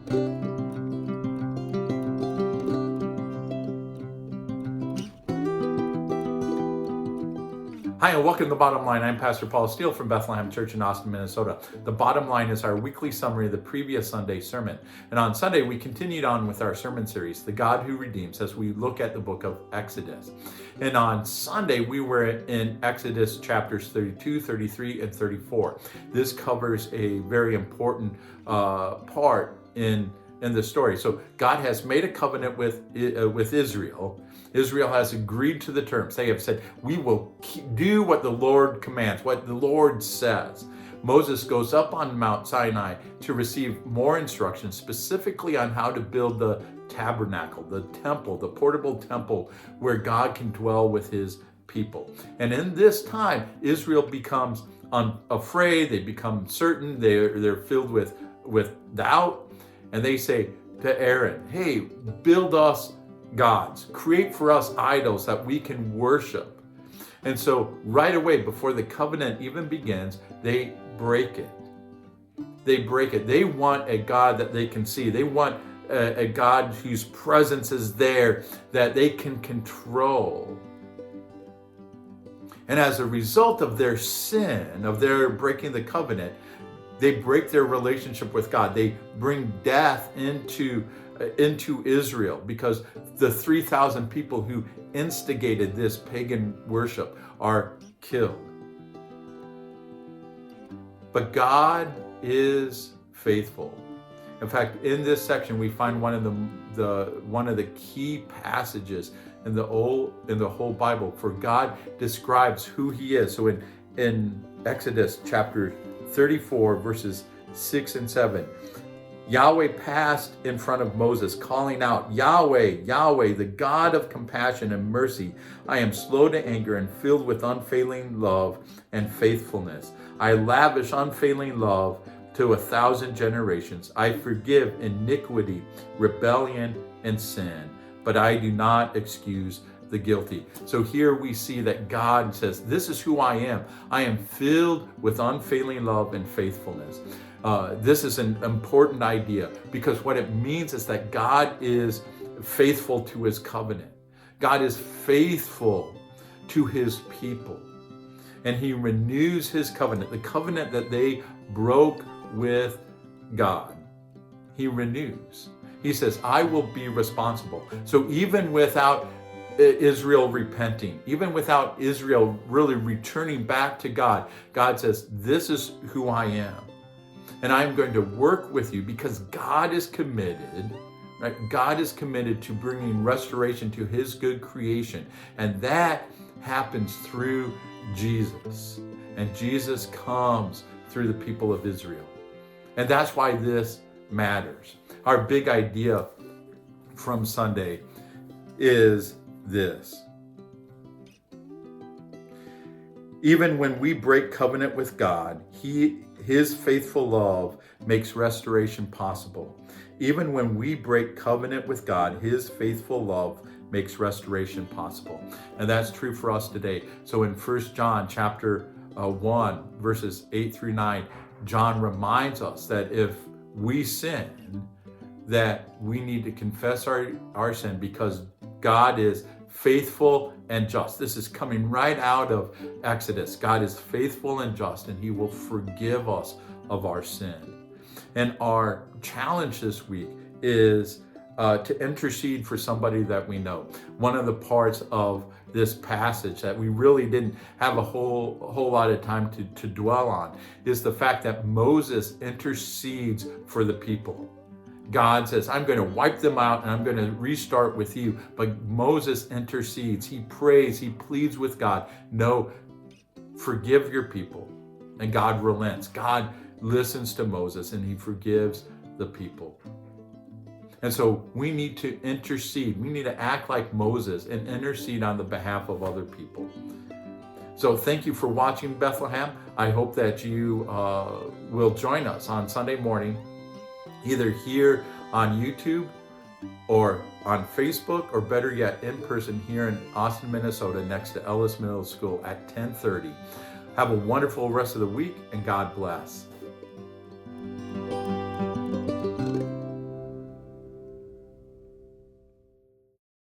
Hi, and welcome to The Bottom Line. I'm Pastor Paul Steele from Bethlehem Church in Austin, Minnesota. The Bottom Line is our weekly summary of the previous Sunday's sermon. And on Sunday, we continued on with our sermon series, The God Who Redeems, as we look at the book of Exodus. And on Sunday, we were in Exodus chapters 32, 33, and 34. This covers a very important part in the story. So God has made a covenant with Israel. Israel has agreed to the terms. They have said, we will do what the Lord commands, what the Lord says. Moses goes up on Mount Sinai to receive more instructions, specifically on how to build the tabernacle, the temple, the portable temple where God can dwell with his people. And in this time, Israel becomes afraid, they become certain, they're filled with doubt, and they say to Aaron, hey, build us gods, create for us idols that we can worship. And so right away, before the covenant even begins, they break it. They break it. They want a God that they can see. They want a God whose presence is there, that they can control. And as a result of their sin, of their breaking the covenant, they break their relationship with God. They bring death into Israel, because the 3,000 people who instigated this pagan worship are killed. But God is faithful. In fact, in this section, we find one of the key passages in the whole Bible, for God describes who he is. So in Exodus chapter 34, verses 6 and 7, Yahweh passed in front of Moses, calling out, Yahweh, Yahweh, the God of compassion and mercy. I am slow to anger and filled with unfailing love and faithfulness. I lavish unfailing love to 1,000 generations. I forgive iniquity, rebellion, and sin, but I do not excuse the guilty. So here we see that God says, this is who I am. I am filled with unfailing love and faithfulness. This is an important idea, because what it means is that God is faithful to his covenant. God is faithful to his people. And he renews his covenant, the covenant that they broke with God. He renews. He says, I will be responsible. So even without Israel repenting, even without Israel really returning back to God, God says, this is who I am. And I'm going to work with you, because God is committed, right? God is committed to bringing restoration to his good creation. And that happens through Jesus. And Jesus comes through the people of Israel. And that's why this matters. Our big idea from Sunday is this. Even when we break covenant with God, his faithful love makes restoration possible. Even when we break covenant with God, his faithful love makes restoration possible. And that's true for us today. So in 1 John chapter 1, verses 8 through 9, John reminds us that if we sin, that we need to confess our sin, because God is faithful and just. This is coming right out of Exodus. God is faithful and just, and he will forgive us of our sin. And our challenge this week is to intercede for somebody that we know. One of the parts of this passage that we really didn't have a whole lot of time to dwell on is the fact that Moses intercedes for the people. God says, I'm going to wipe them out and I'm going to restart with you. But Moses intercedes. He prays. He pleads with God. No, forgive your people. And God relents. God listens to Moses and he forgives the people. And so we need to intercede. We need to act like Moses and intercede on the behalf of other people. So thank you for watching Bethlehem. I hope that you will join us on Sunday morning, either here on YouTube or on Facebook, or better yet, in person here in Austin, Minnesota, next to Ellis Middle School at 10:30. Have a wonderful rest of the week, and God bless.